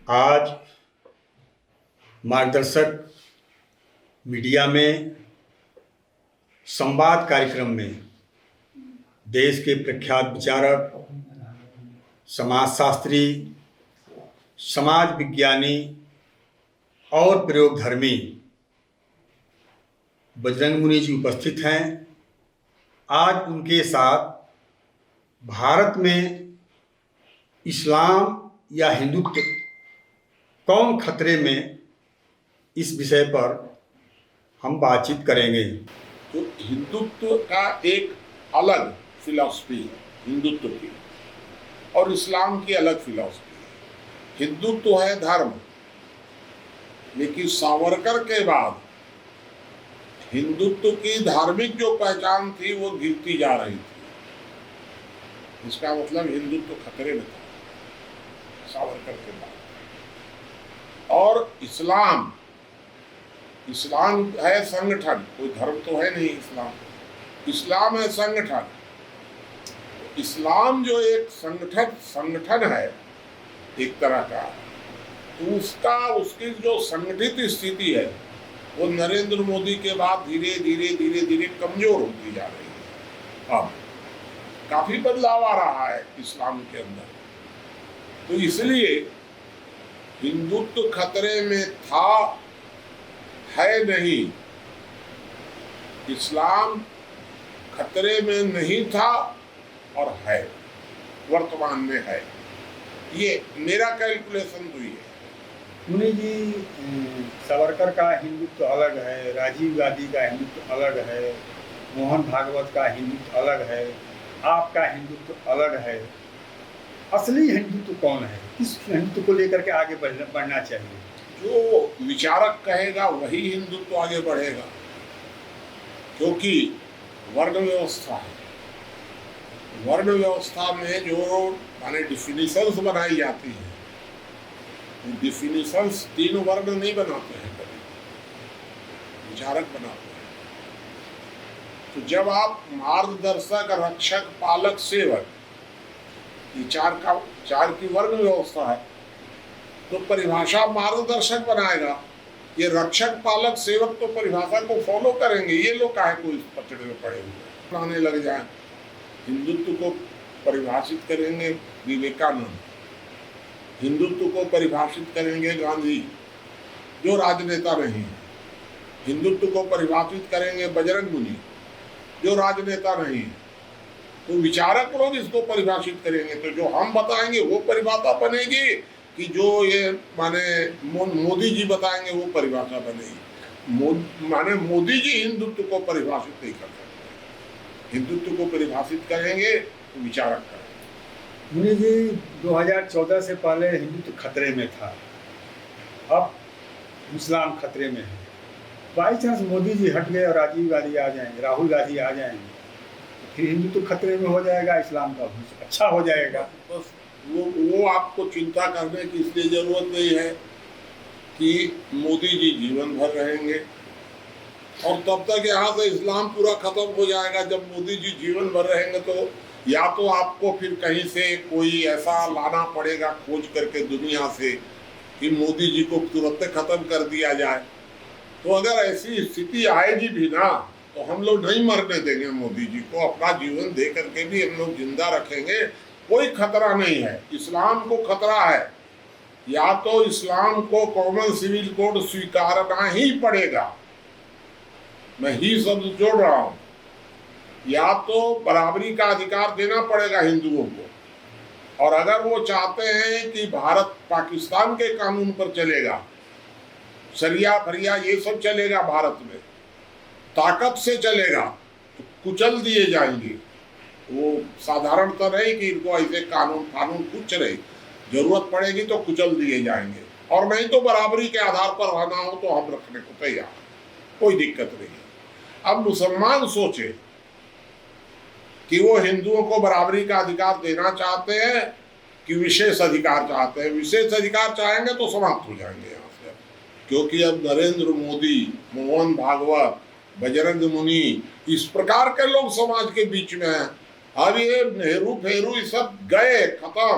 आज मार्गदर्शक मीडिया में संवाद कार्यक्रम में देश के प्रख्यात विचारक, समाजशास्त्री, समाज विज्ञानी और प्रयोगधर्मी बजरंग मुनि जी उपस्थित हैं। आज उनके साथ भारत में इस्लाम या हिंदुत्व कौन खतरे में, इस विषय पर हम बातचीत करेंगे। तो हिंदुत्व का एक अलग फिलॉसफी है हिंदुत्व की, और इस्लाम की अलग फिलॉसफी है। हिंदुत्व है धर्म, लेकिन सावरकर के बाद हिंदुत्व की धार्मिक जो पहचान थी वो गिरती जा रही थी। इसका मतलब हिंदुत्व खतरे में था सावरकर के बाद। और इस्लाम है संगठन, कोई धर्म तो है नहीं। इस्लाम है संगठन। इस्लाम जो एक संगठन है एक तरह का, तो उसकी जो संगठित स्थिति है वो नरेंद्र मोदी के बाद धीरे धीरे कमजोर होती जा रही है। अब काफी बदलाव आ रहा है इस्लाम के अंदर। तो इसलिए हिंदुत्व खतरे में था, है नहीं। इस्लाम खतरे में नहीं था और है, वर्तमान में है। ये मेरा कैलकुलेशन तो ये है। मुनि जी, सावरकर का हिंदुत्व अलग है, राजीव गांधी का हिंदुत्व अलग है, मोहन भागवत का हिंदुत्व अलग है, आपका हिंदुत्व अलग है। असली हिंदुत्व कौन है? किस हिंदुत्व को लेकर के आगे बढ़ना चाहिए? जो विचारक कहेगा वही हिंदुत्व आगे बढ़ेगा, क्योंकि वर्ण व्यवस्था है। वर्ण व्यवस्था में जो माने डिफिनिशंस बनाई जाती है, डिफिनिशंस तीन वर्ण नहीं बनाते हैं, कभी विचारक बनाते हैं। तो जब आप मार्गदर्शक, रक्षक, पालक, सेवक, ये चार की वर्ण व्यवस्था है, तो परिभाषा मार्गदर्शक बनाएगा। ये रक्षक, पालक, सेवक तो परिभाषा को फॉलो करेंगे। ये लोग काहे को इस पचड़े में पड़े हुए बनाने लग जाए। हिंदुत्व को परिभाषित करेंगे विवेकानंद, हिंदुत्व को परिभाषित करेंगे गांधी, जो राजनेता नहीं है। हिंदुत्व को परिभाषित करेंगे बजरंग मुनि, जो राजनेता नहीं है। तो विचारक लोग इसको परिभाषित करेंगे, तो जो हम बताएंगे वो परिभाषा बनेगी, कि जो ये माने मोदी जी बताएंगे वो परिभाषा बनेगी। माने मोदी जी हिंदुत्व को परिभाषित नहीं कर सकते। हिंदुत्व को परिभाषित करेंगे तो विचारक करेंगे। मुनि जी, 2014 से पहले हिंदुत्व खतरे में था, अब इस्लाम खतरे में है। बाई चांस मोदी जी हट गए और राजीव गांधी आ जाएंगे, राहुल गांधी आ जाएंगे, फिर हिंदुत्व खतरे में हो जाएगा, इस्लाम का भविष्य अच्छा हो जाएगा। बस वो आपको चिंता करने की इसलिए जरूरत नहीं है कि मोदी जी जीवन भर रहेंगे, और तब तक यहाँ से इस्लाम पूरा खत्म हो जाएगा। जब मोदी जी जीवन भर रहेंगे तो या तो आपको फिर कहीं से कोई ऐसा लाना पड़ेगा खोज करके दुनिया से कि मोदी जी को तुरंत खत्म कर दिया जाए। तो अगर ऐसी स्थिति आएगी भी ना, तो हम लोग नहीं मरने देंगे मोदी जी को। अपना जीवन दे करके भी हम लोग जिंदा रखेंगे। कोई खतरा नहीं है। इस्लाम को खतरा है, या तो इस्लाम को कॉमन सिविल कोड स्वीकारना ही पड़ेगा, मैं ही शब्द जोड़ रहा हूं, या तो बराबरी का अधिकार देना पड़ेगा हिंदुओं को। और अगर वो चाहते हैं कि भारत पाकिस्तान के कानून पर चलेगा, शरिया फरिया ये सब चलेगा भारत में, ताकत से चलेगा, तो कुचल दिए जाएंगे। वो साधारणतः नहीं कि इनको ऐसे कानून कुछ रहे, जरूरत पड़ेगी तो कुचल दिए जाएंगे। और नहीं तो बराबरी के आधार पर रहना हो तो हम रखने को तैयार, कोई दिक्कत नहीं है। अब मुसलमान सोचे कि वो हिंदुओं को बराबरी का अधिकार देना चाहते हैं कि विशेष अधिकार चाहते हैं। विशेष अधिकार चाहेंगे तो समाप्त हो जाएंगे यहाँ से, क्योंकि अब नरेंद्र मोदी, मोहन भागवत, बजरंग मुनि, इस प्रकार के लोग समाज के बीच में हैं। अब ये नेहरू फेरू ये सब गए, खत्म।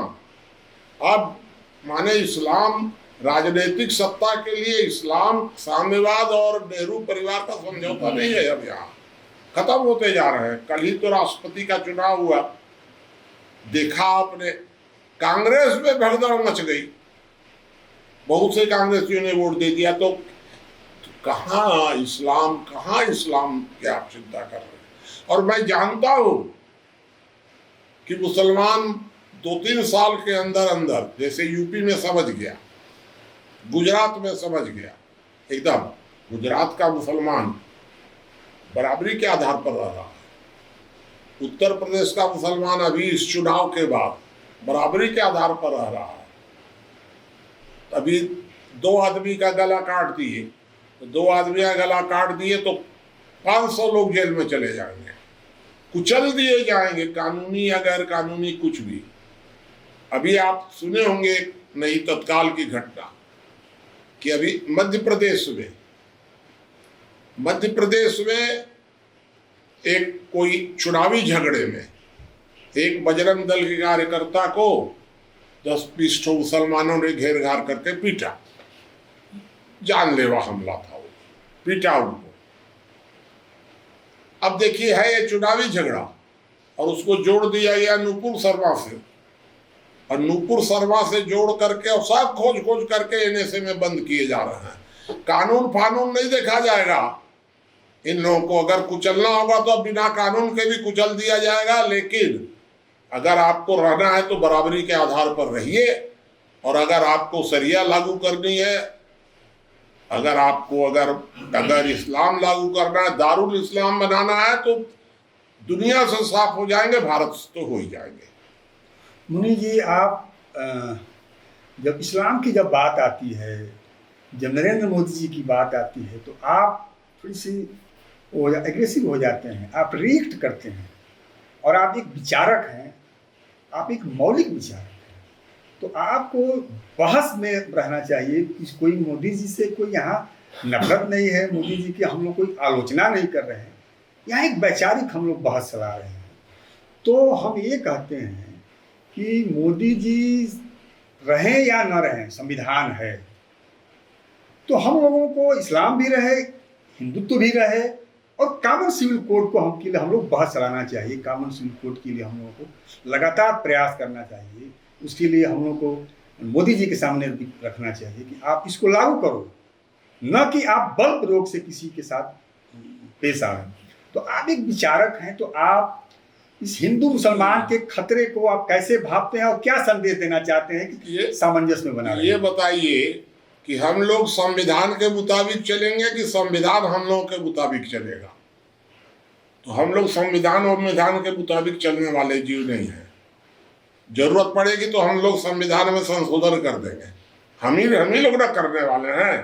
अब माने इस्लाम राजनीतिक सत्ता के लिए इस्लाम साम्यवाद और नेहरू परिवार का समझौता नहीं है। अब यहाँ खत्म होते जा रहे हैं। कल ही तो राष्ट्रपति का चुनाव हुआ, देखा आपने, कांग्रेस में भगदड़ मच गई, बहुत से कांग्रेसियों ने वोट दे दिया। तो कहाँ इस्लाम की आप चिंता कर रहे हैं? और मैं जानता हूं कि मुसलमान 2-3 साल के अंदर अंदर, जैसे यूपी में समझ गया, गुजरात में समझ गया, एकदम गुजरात का मुसलमान बराबरी के आधार पर रह रहा है। उत्तर प्रदेश का मुसलमान अभी इस चुनाव के बाद बराबरी के आधार पर रह रहा है। अभी 2 आदमी का गला काट दिए, तो 2 आदमी का गला काट दिए तो 500 लोग जेल में चले जाएंगे, कुचल दिए जाएंगे, कानूनी या गैर कानूनी कुछ भी। अभी आप सुने होंगे नई तत्काल की घटना कि अभी मध्य प्रदेश में एक कोई चुनावी झगड़े में एक बजरंग दल के कार्यकर्ता को 10-20 ठो मुसलमानों ने घेर घार करके पीटा, जानलेवा हमला था, वो पीटा उनको। अब देखिए, है ये चुनावी झगड़ा और उसको जोड़ दिया गया नूपुर शर्मा से, और नूपुर शर्मा से जोड़ करके और सब खोज करके एनएसए में बंद किए जा रहे हैं। कानून फानून नहीं देखा जाएगा इन लोगों को। अगर कुचलना होगा तो बिना कानून के भी कुचल दिया जाएगा, लेकिन अगर आपको रहना है तो बराबरी के आधार पर रहिए। और अगर आपको शरिया लागू करनी है, अगर इस्लाम लागू करना है, दारुल इस्लाम बनाना है, तो दुनिया से साफ हो जाएंगे, भारत से तो हो ही जाएंगे। मुनि जी, आप जब इस्लाम की जब बात आती है, जब नरेंद्र मोदी जी की बात आती है, तो आप थोड़ी सी एग्रेसिव हो जाते हैं, आप रिएक्ट करते हैं। और आप एक विचारक हैं, आप एक मौलिक विचारक हैं, तो आपको बहस में रहना चाहिए। कोई मोदी जी से कोई यहाँ नफरत नहीं है, मोदी जी की हम लोग कोई आलोचना नहीं कर रहे हैं, यहाँ एक वैचारिक हम लोग बहस चला रहे हैं। तो हम ये कहते हैं कि मोदी जी रहें या न रहें, संविधान है, तो हम लोगों को इस्लाम भी रहे, हिंदुत्व भी रहे, और कॉमन सिविल कोड को हम लोग बहस चलाना चाहिए। कॉमन सिविल कोड के लिए हम लोगों को लगातार प्रयास करना चाहिए। उसके लिए हम लोग को मोदी जी के सामने रखना चाहिए कि आप इसको लागू करो, न कि आप बल प्रयोग से किसी के साथ पेश आए। तो आप एक विचारक हैं, तो आप इस हिंदू मुसलमान के खतरे को आप कैसे भापते हैं और क्या संदेश देना चाहते हैं कि ये सामंजस्य में बना रहे? ये बताइए कि हम लोग संविधान के मुताबिक चलेंगे कि संविधान हम लोगों के मुताबिक चलेगा? तो हम लोग संविधान और विधान के मुताबिक चलने वाले जीव नहीं हैं। जरूरत पड़ेगी तो हम लोग संविधान में संशोधन कर देंगे, हम ही लोग ना करने वाले हैं।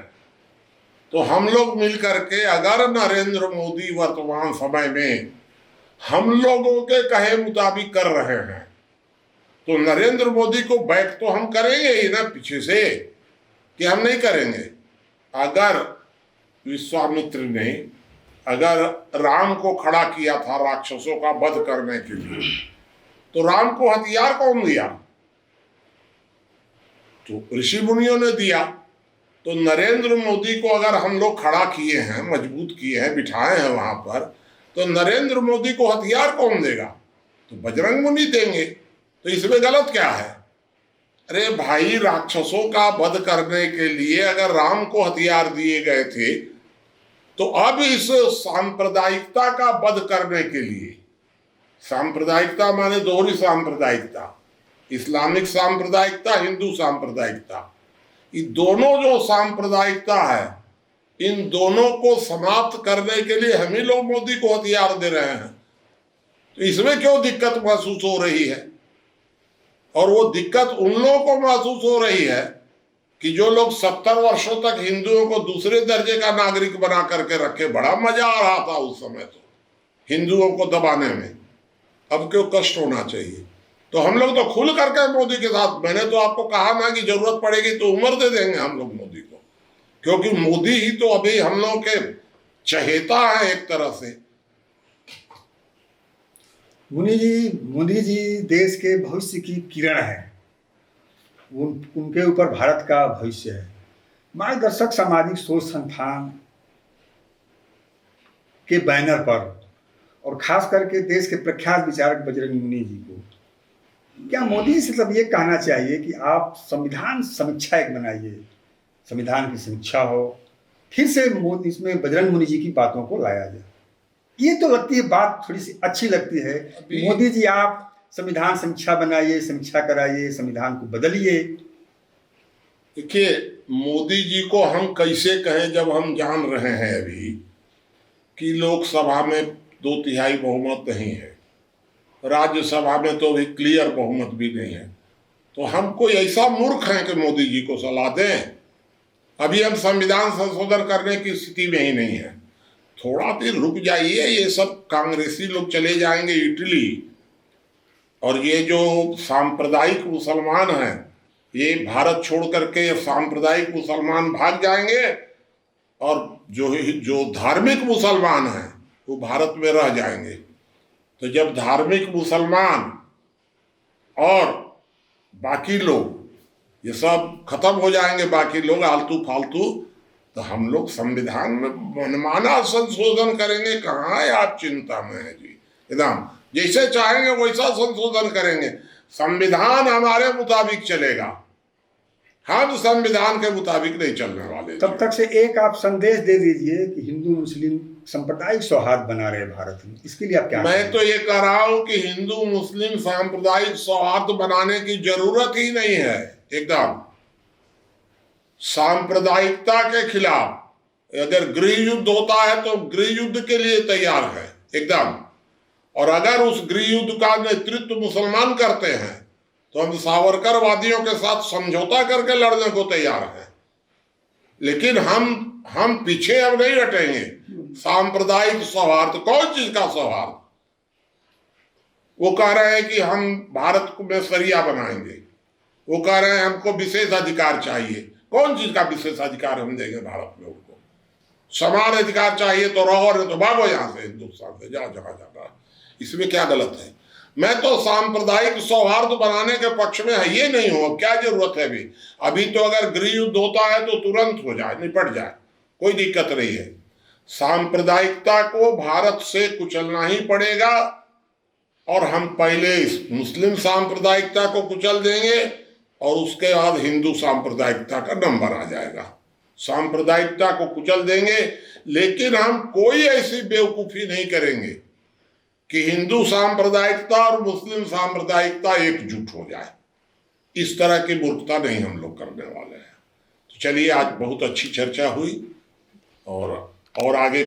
तो हम लोग मिल करके अगर नरेंद्र मोदी वर्तमान समय में हम लोगों के कहे मुताबिक कर रहे हैं, तो नरेंद्र मोदी को बैक तो हम करेंगे ही ना पीछे से, कि हम नहीं करेंगे। अगर विश्वामित्र ने अगर राम को खड़ा किया था राक्षसों का वध करने के लिए, तो राम को हथियार कौन दिया? तो ऋषि मुनियों ने दिया। तो नरेंद्र मोदी को अगर हम लोग खड़ा किए हैं, मजबूत किए हैं, बिठाए हैं वहां पर, तो नरेंद्र मोदी को हथियार कौन देगा? तो बजरंग मुनि देंगे। तो इसमें गलत क्या है? अरे भाई, राक्षसों का वध करने के लिए अगर राम को हथियार दिए गए थे, तो अब इस सांप्रदायिकता का वध करने के लिए, सांप्रदायिकता माने दोहरी सांप्रदायिकता, इस्लामिक सांप्रदायिकता, हिंदू सांप्रदायिकता, ये दोनों जो सांप्रदायिकता है, इन दोनों को समाप्त करने के लिए हम ही लोग मोदी को हथियार दे रहे हैं। तो इसमें क्यों दिक्कत महसूस हो रही है? और वो दिक्कत उन लोगों को महसूस हो रही है कि जो लोग 70 वर्षों तक हिंदुओं को दूसरे दर्जे का नागरिक बना करके रखे। बड़ा मजा आ रहा था उस समय तो हिंदुओं को दबाने में, अब क्यों कष्ट होना चाहिए? तो हम लोग तो खुल करके मोदी के साथ, मैंने तो आपको कहा ना कि जरूरत पड़ेगी तो उम्र दे देंगे हम लोग मोदी को, क्योंकि मोदी ही तो अभी हम लोगों के चहेता है एक तरह से। मुनि जी, मोदी जी देश के भविष्य की किरण है। उनके ऊपर भारत का भविष्य है। मार्गदर्शक सामाजिक सोच संस्थान के बैनर पर और खास करके देश के प्रख्यात विचारक बजरंग मुनि जी को क्या मोदी जी से सब ये कहना चाहिए कि आप संविधान समीक्षा एक बनाइए, संविधान की समीक्षा हो, फिर से मोदी इसमें बजरंग मुनि जी की बातों को लाया जाए। ये तो लगती है बात थोड़ी सी अच्छी लगती है कि मोदी जी आप संविधान समीक्षा बनाइए, समीक्षा कराइए, संविधान को बदलिए। देखिए, मोदी जी को हम कैसे कहें जब हम जान रहे हैं अभी कि लोकसभा में 2/3 बहुमत नहीं है, राज्यसभा में तो अभी क्लियर बहुमत भी नहीं है। तो हम कोई ऐसा मूर्ख हैं कि मोदी जी को सलाह दें? अभी हम संविधान संशोधन करने की स्थिति में ही नहीं है। थोड़ा देर रुक जाइए, ये सब कांग्रेसी लोग चले जाएंगे इटली, और ये जो सांप्रदायिक मुसलमान हैं ये भारत छोड़ करके सांप्रदायिक मुसलमान भाग जाएंगे, और जो धार्मिक मुसलमान हैं वो भारत में रह जाएंगे। तो जब धार्मिक मुसलमान और बाकी लोग ये सब खत्म हो जाएंगे, बाकी लोग आलतू फालतू, तो हम लोग संविधान में मनमाना संशोधन करेंगे। कहाँ है आप चिंता में है जी, एकदम जैसे चाहेंगे वैसा संशोधन करेंगे। संविधान हमारे मुताबिक चलेगा, हम संविधान के मुताबिक नहीं चलने वाले। तब तक से एक आप संदेश दे दीजिए कि हिंदू मुस्लिम सांप्रदायिक सौहार्द बना रहे भारत में, इसके लिए आप क्या? मैं तो ये कह रहा हूं कि हिंदू मुस्लिम सांप्रदायिक सौहार्द बनाने की जरूरत ही नहीं है। एकदम सांप्रदायिकता के खिलाफ अगर गृह युद्ध होता है तो गृह युद्ध के लिए तैयार है एकदम। और अगर उस गृह युद्ध का नेतृत्व मुसलमान करते हैं तो हम सावरकरवादियों के साथ समझौता करके लड़ने को तैयार हैं। लेकिन हम पीछे अब नहीं हटेंगे। सांप्रदायिक सौहार्द, कौन चीज का सौहार्द? वो कह रहे हैं कि हम भारत में शरिया बनाएंगे, वो कह रहे हैं हमको विशेष अधिकार चाहिए। कौन चीज का विशेष अधिकार हम देंगे भारत में? उनको समान अधिकार चाहिए तो रहो, नहीं तो भागो यहाँ से, हिंदुस्तान से जाओ जगह जाना। इसमें क्या गलत है? मैं तो सांप्रदायिक सौहार्द बनाने के पक्ष में है, ये नहीं हो, क्या जरूरत है अभी? अभी तो अगर गृह युद्ध होता है तो तुरंत हो जाए, निपट जाए, कोई दिक्कत नहीं है। सांप्रदायिकता को भारत से कुचलना ही पड़ेगा, और हम पहले इस मुस्लिम सांप्रदायिकता को कुचल देंगे और उसके बाद हिंदू सांप्रदायिकता का नंबर आ जाएगा। सांप्रदायिकता को कुचल देंगे, लेकिन हम कोई ऐसी बेवकूफ़ी नहीं करेंगे कि हिंदू सांप्रदायिकता और मुस्लिम सांप्रदायिकता एकजुट हो जाए। इस तरह की मूर्खता नहीं हम लोग करने वाले हैं। तो चलिए, आज बहुत अच्छी चर्चा हुई, और आगे